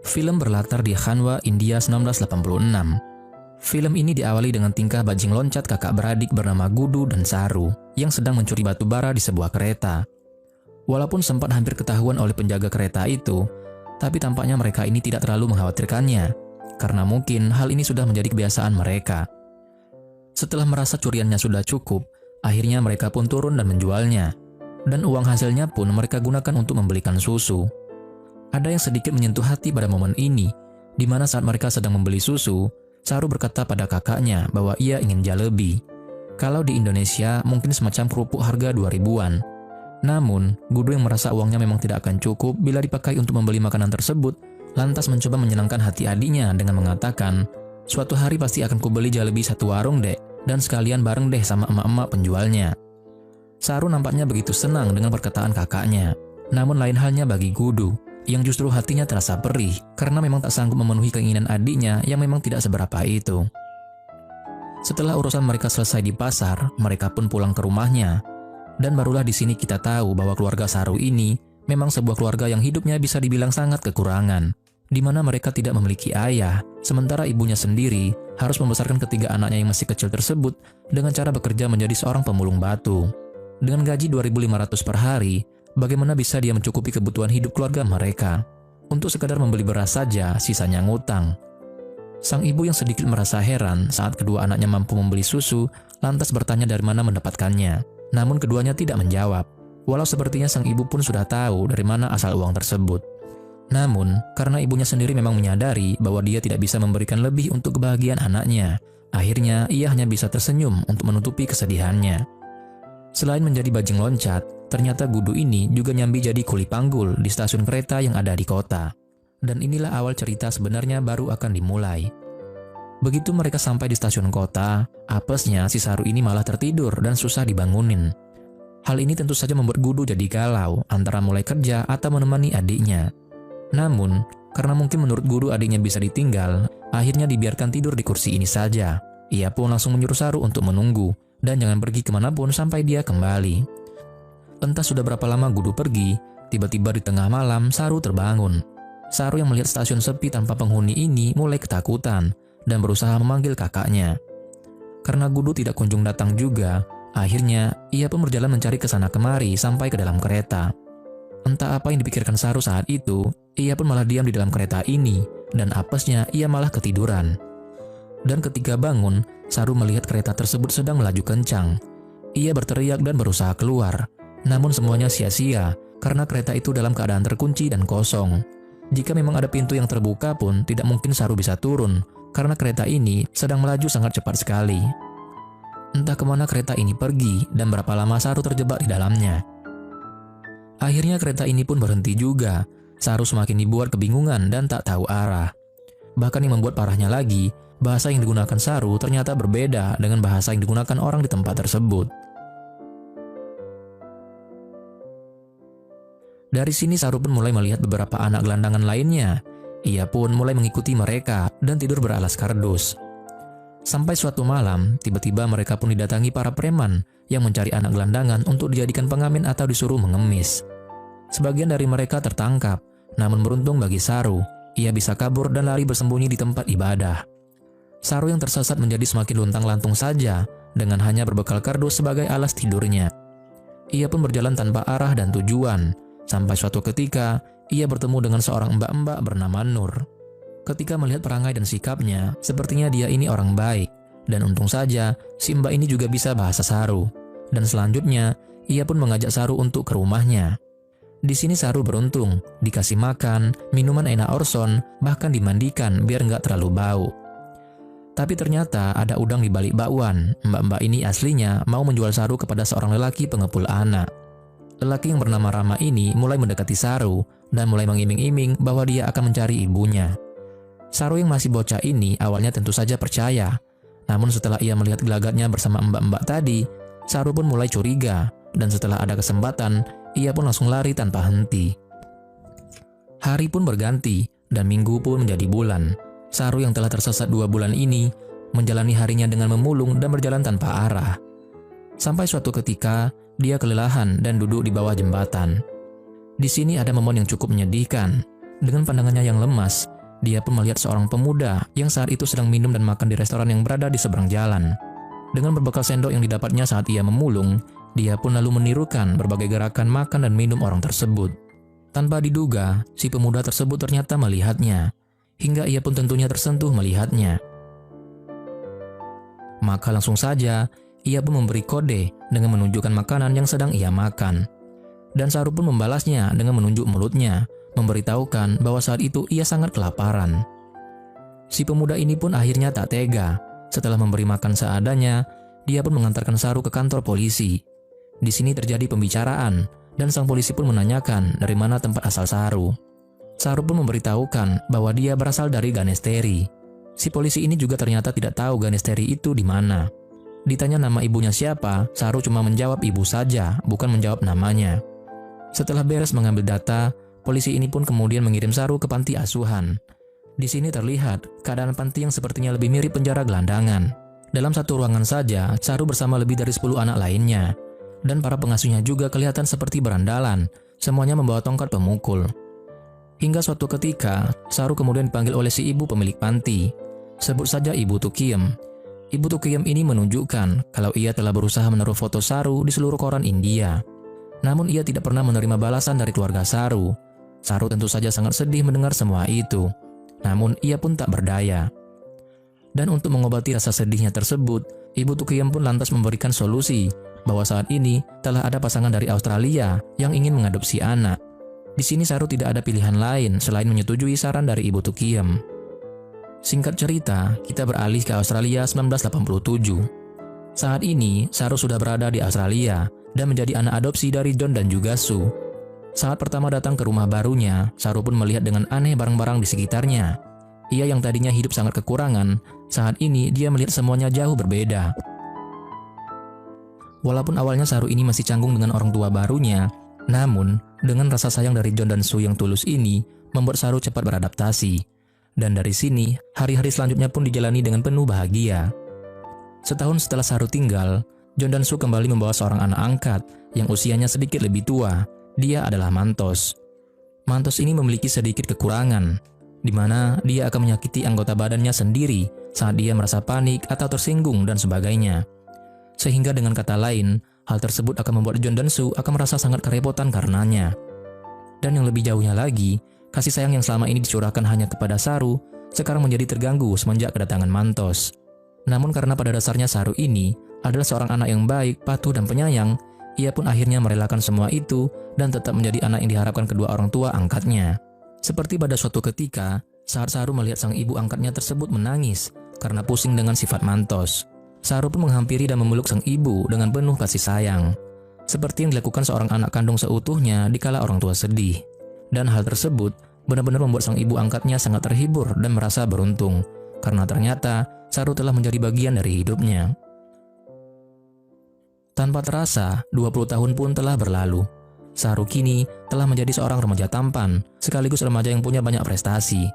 Film berlatar di Khanwa, India 1986. Film ini diawali dengan tingkah bajing loncat kakak beradik bernama Gudu dan Saru yang sedang mencuri batu bara di sebuah kereta. Walaupun sempat hampir ketahuan oleh penjaga kereta itu, tapi tampaknya mereka ini tidak terlalu mengkhawatirkannya, karena mungkin hal ini sudah menjadi kebiasaan mereka. Setelah merasa curiannya sudah cukup, akhirnya mereka pun turun dan menjualnya. Dan uang hasilnya pun mereka gunakan untuk membelikan susu. Ada yang sedikit menyentuh hati pada momen ini, di mana saat mereka sedang membeli susu, Saru berkata pada kakaknya bahwa ia ingin jalebi. Kalau di Indonesia mungkin semacam kerupuk harga 2000-an. Namun, Gudu yang merasa uangnya memang tidak akan cukup bila dipakai untuk membeli makanan tersebut, lantas mencoba menyenangkan hati adiknya dengan mengatakan, "Suatu hari pasti akan kubeli jalebi satu warung dek, dan sekalian bareng deh sama emak-emak penjualnya." Saru nampaknya begitu senang dengan perkataan kakaknya. Namun lain halnya bagi Gudu, yang justru hatinya terasa perih karena memang tak sanggup memenuhi keinginan adiknya yang memang tidak seberapa itu. Setelah urusan mereka selesai di pasar, mereka pun pulang ke rumahnya. Dan barulah di sini kita tahu bahwa keluarga Saru ini memang sebuah keluarga yang hidupnya bisa dibilang sangat kekurangan, di mana mereka tidak memiliki ayah, sementara ibunya sendiri harus membesarkan ketiga anaknya yang masih kecil tersebut dengan cara bekerja menjadi seorang pemulung batu. Dengan gaji 2.500 per hari, bagaimana bisa dia mencukupi kebutuhan hidup keluarga mereka? Untuk sekadar membeli beras saja, sisanya ngutang. Sang ibu yang sedikit merasa heran saat kedua anaknya mampu membeli susu, lantas bertanya dari mana mendapatkannya. Namun keduanya tidak menjawab, walau sepertinya sang ibu pun sudah tahu dari mana asal uang tersebut. Namun, karena ibunya sendiri memang menyadari bahwa dia tidak bisa memberikan lebih untuk kebahagiaan anaknya, akhirnya ia hanya bisa tersenyum untuk menutupi kesedihannya. Selain menjadi bajing loncat, ternyata Gudu ini juga nyambi jadi kuli panggul di stasiun kereta yang ada di kota. Dan inilah awal cerita sebenarnya baru akan dimulai. Begitu mereka sampai di stasiun kota, apesnya si Saru ini malah tertidur dan susah dibangunin. Hal ini tentu saja membuat Gudu jadi galau antara mulai kerja atau menemani adiknya. Namun, karena mungkin menurut Gudu adiknya bisa ditinggal, akhirnya dibiarkan tidur di kursi ini saja. Ia pun langsung menyuruh Saru untuk menunggu, dan jangan pergi kemanapun sampai dia kembali. Entah sudah berapa lama Gudu pergi, tiba-tiba di tengah malam Saru terbangun. Saru yang melihat stasiun sepi tanpa penghuni ini mulai ketakutan dan berusaha memanggil kakaknya. Karena Gudu tidak kunjung datang juga, akhirnya ia pun berjalan mencari kesana kemari sampai ke dalam kereta. Entah apa yang dipikirkan Saru saat itu, ia pun malah diam di dalam kereta ini, dan apesnya ia malah ketiduran. Dan ketika bangun, Saru melihat kereta tersebut sedang melaju kencang. Ia berteriak dan berusaha keluar, namun semuanya sia-sia karena kereta itu dalam keadaan terkunci dan kosong. Jika memang ada pintu yang terbuka pun tidak mungkin Saru bisa turun, karena kereta ini sedang melaju sangat cepat sekali. Entah kemana kereta ini pergi dan berapa lama Saru terjebak di dalamnya. Akhirnya kereta ini pun berhenti juga. Saru semakin dibuat kebingungan dan tak tahu arah. Bahkan yang membuat parahnya lagi, bahasa yang digunakan Saru ternyata berbeda dengan bahasa yang digunakan orang di tempat tersebut. Dari sini Saru pun mulai melihat beberapa anak gelandangan lainnya. Ia pun mulai mengikuti mereka dan tidur beralas kardus. Sampai suatu malam, tiba-tiba mereka pun didatangi para preman yang mencari anak gelandangan untuk dijadikan pengamen atau disuruh mengemis. Sebagian dari mereka tertangkap, namun beruntung bagi Saru, ia bisa kabur dan lari bersembunyi di tempat ibadah. Saru yang tersesat menjadi semakin luntang-lantung saja dengan hanya berbekal kardus sebagai alas tidurnya. Ia pun berjalan tanpa arah dan tujuan, sampai suatu ketika ia bertemu dengan seorang mbak-mbak bernama Nur. Ketika melihat perangai dan sikapnya, sepertinya dia ini orang baik, dan untung saja si mbak ini juga bisa bahasa Saru. Dan selanjutnya, ia pun mengajak Saru untuk ke rumahnya. Di sini Saru beruntung, dikasih makan, minuman enak orson, bahkan dimandikan biar nggak terlalu bau. Tapi ternyata ada udang di balik bakwan. Mbak-mbak ini aslinya mau menjual Saru kepada seorang lelaki pengepul anak. Lelaki yang bernama Rama ini mulai mendekati Saru dan mulai mengiming-iming bahwa dia akan mencari ibunya. Saru yang masih bocah ini awalnya tentu saja percaya. Namun setelah ia melihat gelagatnya bersama mbak-mbak tadi, Saru pun mulai curiga, dan setelah ada kesempatan, ia pun langsung lari tanpa henti. Hari pun berganti, dan minggu pun menjadi bulan. Saru yang telah tersesat 2 bulan ini, menjalani harinya dengan memulung dan berjalan tanpa arah. Sampai suatu ketika, dia kelelahan dan duduk di bawah jembatan. Di sini ada momen yang cukup menyedihkan. Dengan pandangannya yang lemas, dia pun melihat seorang pemuda yang saat itu sedang minum dan makan di restoran yang berada di seberang jalan. Dengan berbekal sendok yang didapatnya saat ia memulung, dia pun lalu menirukan berbagai gerakan makan dan minum orang tersebut. Tanpa diduga, si pemuda tersebut ternyata melihatnya, hingga ia pun tentunya tersentuh melihatnya. Maka langsung saja, ia pun memberi kode dengan menunjukkan makanan yang sedang ia makan. Dan Saru pun membalasnya dengan menunjuk mulutnya, memberitahukan bahwa saat itu ia sangat kelaparan. Si pemuda ini pun akhirnya tak tega. Setelah memberi makan seadanya, dia pun mengantarkan Saru ke kantor polisi. Di sini terjadi pembicaraan, dan sang polisi pun menanyakan dari mana tempat asal Saru. Saru pun memberitahukan bahwa dia berasal dari Ganesteri. Si polisi ini juga ternyata tidak tahu Ganesteri itu di mana. Ditanya nama ibunya siapa, Saru cuma menjawab ibu saja, bukan menjawab namanya. Setelah beres mengambil data, polisi ini pun kemudian mengirim Saru ke panti asuhan. Di sini terlihat keadaan panti yang sepertinya lebih mirip penjara gelandangan. Dalam satu ruangan saja, Saru bersama lebih dari 10 anak lainnya. Dan para pengasuhnya juga kelihatan seperti berandalan, semuanya membawa tongkat pemukul. Hingga suatu ketika, Saru kemudian dipanggil oleh si ibu pemilik panti. Sebut saja Ibu Tukiem. Ibu Tukiem ini menunjukkan kalau ia telah berusaha menaruh foto Saru di seluruh koran India. Namun ia tidak pernah menerima balasan dari keluarga Saru. Saru tentu saja sangat sedih mendengar semua itu. Namun ia pun tak berdaya. Dan untuk mengobati rasa sedihnya tersebut, Ibu Tukiem pun lantas memberikan solusi bahwa saat ini telah ada pasangan dari Australia yang ingin mengadopsi anak. Di sini Saru tidak ada pilihan lain selain menyetujui saran dari Ibu Tukiem. Singkat cerita, kita beralih ke Australia 1987. Saat ini, Saru sudah berada di Australia dan menjadi anak adopsi dari John dan juga Sue. Saat pertama datang ke rumah barunya, Saru pun melihat dengan aneh barang-barang di sekitarnya. Ia yang tadinya hidup sangat kekurangan, saat ini dia melihat semuanya jauh berbeda. Walaupun awalnya Saru ini masih canggung dengan orang tua barunya, namun dengan rasa sayang dari John dan Sue yang tulus ini, membuat Saru cepat beradaptasi. Dan dari sini, hari-hari selanjutnya pun dijalani dengan penuh bahagia. Setahun setelah Saru tinggal, John dan Sue kembali membawa seorang anak angkat yang usianya sedikit lebih tua. Dia adalah Mantos. Mantos ini memiliki sedikit kekurangan, di mana dia akan menyakiti anggota badannya sendiri saat dia merasa panik atau tersinggung dan sebagainya. Sehingga dengan kata lain, hal tersebut akan membuat John dan Sue akan merasa sangat kerepotan karenanya. Dan yang lebih jauhnya lagi, kasih sayang yang selama ini dicurahkan hanya kepada Saru, sekarang menjadi terganggu semenjak kedatangan Mantos. Namun karena pada dasarnya Saru ini adalah seorang anak yang baik, patuh dan penyayang, ia pun akhirnya merelakan semua itu dan tetap menjadi anak yang diharapkan kedua orang tua angkatnya. Seperti pada suatu ketika, saat Saru melihat sang ibu angkatnya tersebut menangis karena pusing dengan sifat Mantos. Saru pun menghampiri dan memeluk sang ibu dengan penuh kasih sayang. Seperti yang dilakukan seorang anak kandung seutuhnya dikala orang tua sedih. Dan hal tersebut benar-benar membuat sang ibu angkatnya sangat terhibur dan merasa beruntung, karena ternyata Saru telah menjadi bagian dari hidupnya. Tanpa terasa, 20 tahun pun telah berlalu. Saru kini telah menjadi seorang remaja tampan, sekaligus remaja yang punya banyak prestasi.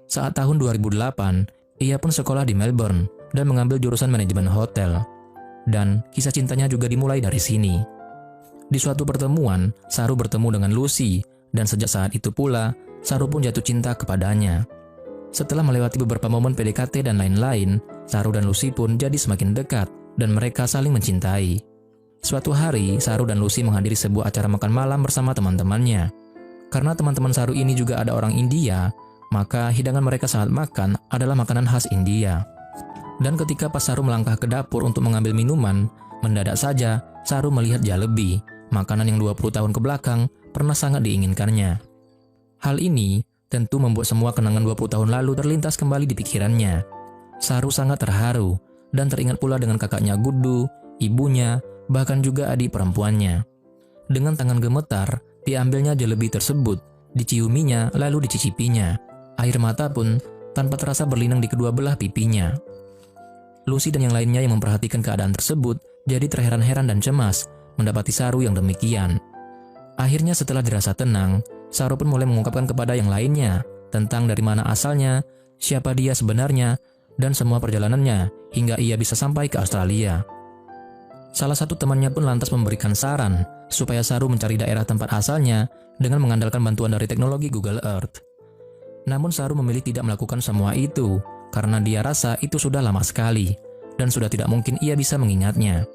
Saat tahun 2008, ia pun sekolah di Melbourne dan mengambil jurusan manajemen hotel. Dan kisah cintanya juga dimulai dari sini. Di suatu pertemuan, Saru bertemu dengan Lucy, dan sejak saat itu pula, Saru pun jatuh cinta kepadanya. Setelah melewati beberapa momen PDKT dan lain-lain, Saru dan Lucy pun jadi semakin dekat, dan mereka saling mencintai. Suatu hari, Saru dan Lucy menghadiri sebuah acara makan malam bersama teman-temannya. Karena teman-teman Saru ini juga ada orang India, maka hidangan mereka saat makan adalah makanan khas India. Dan ketika pas Saru melangkah ke dapur untuk mengambil minuman, mendadak saja Saru melihat jalebi, makanan yang 20 tahun ke belakang pernah sangat diinginkannya. Hal ini tentu membuat semua kenangan 20 tahun lalu terlintas kembali di pikirannya. Saru sangat terharu dan teringat pula dengan kakaknya Gudu, ibunya, bahkan juga adik perempuannya. Dengan tangan gemetar, diambilnya jalebi tersebut, diciuminya lalu dicicipinya. Air mata pun tanpa terasa berlinang di kedua belah pipinya. Lucy dan yang lainnya yang memperhatikan keadaan tersebut jadi terheran-heran dan cemas mendapati Saru yang demikian. Akhirnya setelah dirasa tenang, Saru pun mulai mengungkapkan kepada yang lainnya tentang dari mana asalnya, siapa dia sebenarnya, dan semua perjalanannya hingga ia bisa sampai ke Australia. Salah satu temannya pun lantas memberikan saran supaya Saru mencari daerah tempat asalnya dengan mengandalkan bantuan dari teknologi Google Earth. Namun Saru memilih tidak melakukan semua itu karena dia rasa itu sudah lama sekali dan sudah tidak mungkin ia bisa mengingatnya.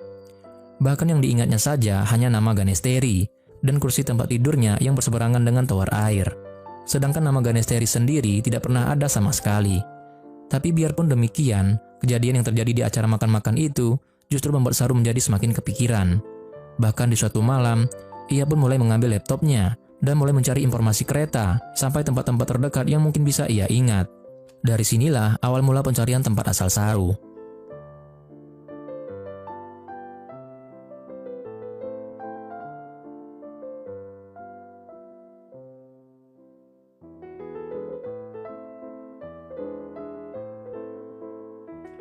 Bahkan yang diingatnya saja hanya nama Ganesteri dan kursi tempat tidurnya yang berseberangan dengan tower air. Sedangkan nama Ganesteri sendiri tidak pernah ada sama sekali. Tapi biarpun demikian, kejadian yang terjadi di acara makan-makan itu justru membuat Saru menjadi semakin kepikiran. Bahkan di suatu malam, ia pun mulai mengambil laptopnya dan mulai mencari informasi kereta sampai tempat-tempat terdekat yang mungkin bisa ia ingat. Dari sinilah awal mula pencarian tempat asal Saru.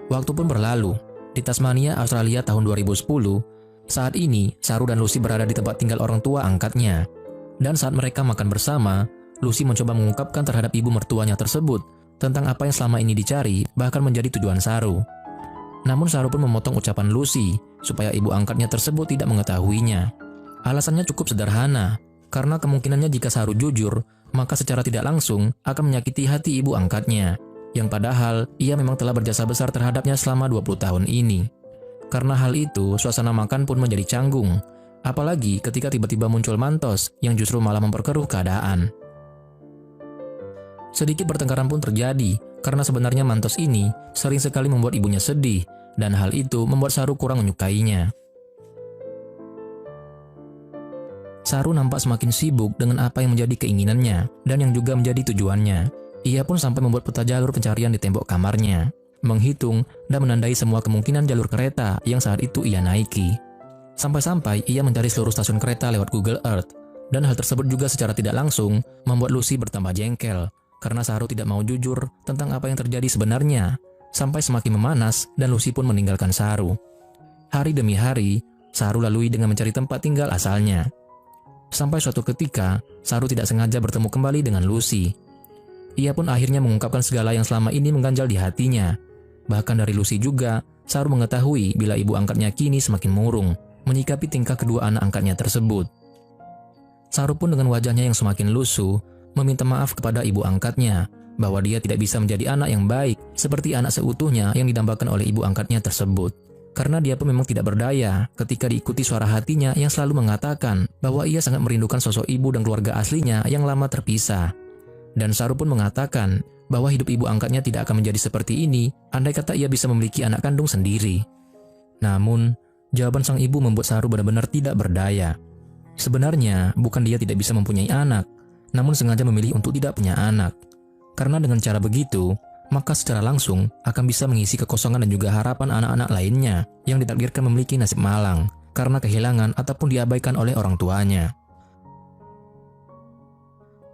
Waktu pun berlalu. Di Tasmania, Australia tahun 2010, saat ini Saru dan Lucy berada di tempat tinggal orang tua angkatnya. Dan saat mereka makan bersama, Lucy mencoba mengungkapkan terhadap ibu mertuanya tersebut tentang apa yang selama ini dicari, bahkan menjadi tujuan Saru. Namun Saru pun memotong ucapan Lucy supaya ibu angkatnya tersebut tidak mengetahuinya. Alasannya cukup sederhana, karena kemungkinannya jika Saru jujur, maka secara tidak langsung akan menyakiti hati ibu angkatnya, yang padahal ia memang telah berjasa besar terhadapnya selama 20 tahun ini. Karena hal itu, suasana makan pun menjadi canggung, apalagi ketika tiba-tiba muncul Mantos yang justru malah memperkeruh keadaan. Sedikit pertengkaran pun terjadi, karena sebenarnya Mantos ini sering sekali membuat ibunya sedih, dan hal itu membuat Saru kurang menyukainya. Saru nampak semakin sibuk dengan apa yang menjadi keinginannya, dan yang juga menjadi tujuannya. Ia pun sampai membuat peta jalur pencarian di tembok kamarnya, menghitung dan menandai semua kemungkinan jalur kereta yang saat itu ia naiki. Sampai-sampai ia mencari seluruh stasiun kereta lewat Google Earth, dan hal tersebut juga secara tidak langsung membuat Lucy bertambah jengkel, karena Saru tidak mau jujur tentang apa yang terjadi sebenarnya, sampai semakin memanas dan Lucy pun meninggalkan Saru. Hari demi hari, Saru lalui dengan mencari tempat tinggal asalnya. Sampai suatu ketika, Saru tidak sengaja bertemu kembali dengan Lucy. Ia pun akhirnya mengungkapkan segala yang selama ini mengganjal di hatinya. Bahkan dari Lucy juga, Saru mengetahui bila ibu angkatnya kini semakin murung menyikapi tingkah kedua anak angkatnya tersebut. Saru pun dengan wajahnya yang semakin lusuh, meminta maaf kepada ibu angkatnya bahwa dia tidak bisa menjadi anak yang baik seperti anak seutuhnya yang didambakan oleh ibu angkatnya tersebut. Karena dia pun memang tidak berdaya ketika diikuti suara hatinya yang selalu mengatakan bahwa ia sangat merindukan sosok ibu dan keluarga aslinya yang lama terpisah. Dan Saru pun mengatakan bahwa hidup ibu angkatnya tidak akan menjadi seperti ini andai kata ia bisa memiliki anak kandung sendiri. Namun, jawaban sang ibu membuat Saru benar-benar tidak berdaya. Sebenarnya, bukan dia tidak bisa mempunyai anak, namun sengaja memilih untuk tidak punya anak. Karena dengan cara begitu, maka secara langsung akan bisa mengisi kekosongan dan juga harapan anak-anak lainnya yang ditakdirkan memiliki nasib malang karena kehilangan ataupun diabaikan oleh orang tuanya.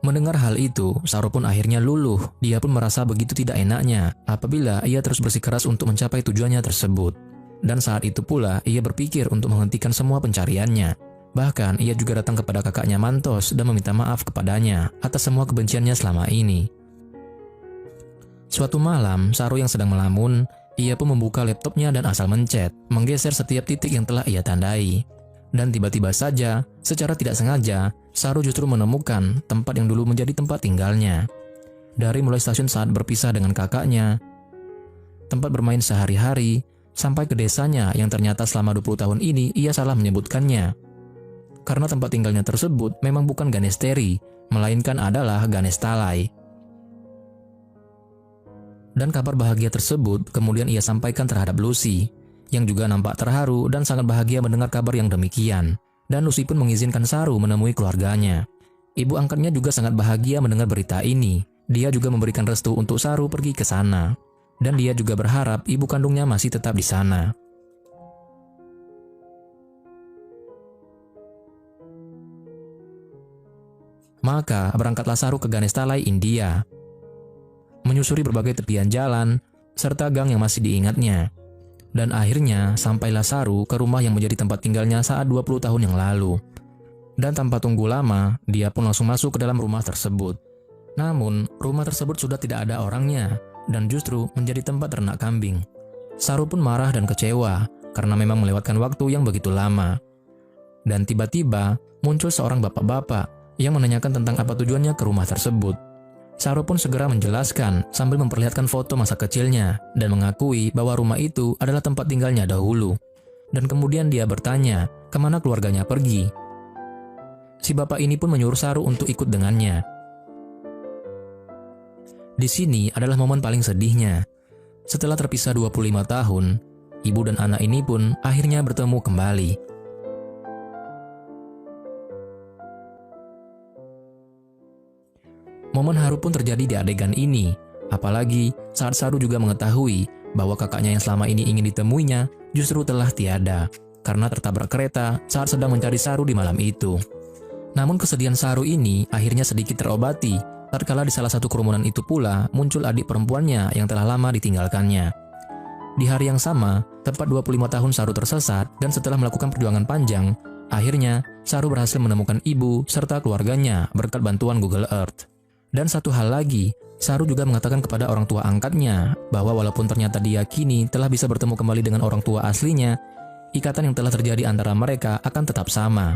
Mendengar hal itu, Saru pun akhirnya luluh. Dia pun merasa begitu tidak enaknya apabila ia terus bersikeras untuk mencapai tujuannya tersebut. Dan saat itu pula ia berpikir untuk menghentikan semua pencariannya. Bahkan ia juga datang kepada kakaknya Mantos dan meminta maaf kepadanya atas semua kebenciannya selama ini. Suatu malam, Saru yang sedang melamun, ia pun membuka laptopnya dan asal mencet, menggeser setiap titik yang telah ia tandai. Dan tiba-tiba saja, secara tidak sengaja, Saru justru menemukan tempat yang dulu menjadi tempat tinggalnya. Dari mulai stasiun saat berpisah dengan kakaknya, tempat bermain sehari-hari, sampai ke desanya yang ternyata selama 20 tahun ini ia salah menyebutkannya. Karena tempat tinggalnya tersebut memang bukan Ganesteri, melainkan adalah Ganestalai. Dan kabar bahagia tersebut kemudian ia sampaikan terhadap Lucy, yang juga nampak terharu dan sangat bahagia mendengar kabar yang demikian. Dan Lucy pun mengizinkan Saru menemui keluarganya. Ibu angkatnya juga sangat bahagia mendengar berita ini. Dia juga memberikan restu untuk Saru pergi ke sana. Dan dia juga berharap ibu kandungnya masih tetap di sana. Maka berangkatlah Saru ke Ganestalai, India. Menyusuri berbagai tepian jalan, serta gang yang masih diingatnya. Dan akhirnya sampailah Saru ke rumah yang menjadi tempat tinggalnya saat 20 tahun yang lalu. Dan tanpa tunggu lama, dia pun langsung masuk ke dalam rumah tersebut. Namun, rumah tersebut sudah tidak ada orangnya, dan justru menjadi tempat ternak kambing. Saru pun marah dan kecewa, karena memang melewatkan waktu yang begitu lama. Dan tiba-tiba muncul seorang bapak-bapak yang menanyakan tentang apa tujuannya ke rumah tersebut. Saru pun segera menjelaskan sambil memperlihatkan foto masa kecilnya dan mengakui bahwa rumah itu adalah tempat tinggalnya dahulu. Dan kemudian dia bertanya kemana keluarganya pergi. Si bapak ini pun menyuruh Saru untuk ikut dengannya. Di sini adalah momen paling sedihnya. Setelah terpisah 25 tahun, ibu dan anak ini pun akhirnya bertemu kembali. Momen haru pun terjadi di adegan ini, apalagi saat Saru juga mengetahui bahwa kakaknya yang selama ini ingin ditemuinya justru telah tiada, karena tertabrak kereta saat sedang mencari Saru di malam itu. Namun kesedihan Saru ini akhirnya sedikit terobati, tatkala di salah satu kerumunan itu pula muncul adik perempuannya yang telah lama ditinggalkannya. Di hari yang sama, tepat 25 tahun Saru tersesat dan setelah melakukan perjuangan panjang, akhirnya Saru berhasil menemukan ibu serta keluarganya berkat bantuan Google Earth. Dan satu hal lagi, Saru juga mengatakan kepada orang tua angkatnya bahwa walaupun ternyata dia kini telah bisa bertemu kembali dengan orang tua aslinya, ikatan yang telah terjadi antara mereka akan tetap sama.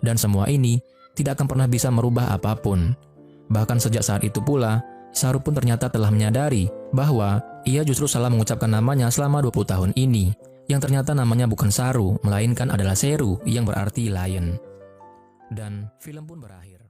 Dan semua ini tidak akan pernah bisa merubah apapun. Bahkan sejak saat itu pula, Saru pun ternyata telah menyadari bahwa ia justru salah mengucapkan namanya selama 20 tahun ini, yang ternyata namanya bukan Saru, melainkan adalah Seru yang berarti lion. Dan film pun berakhir.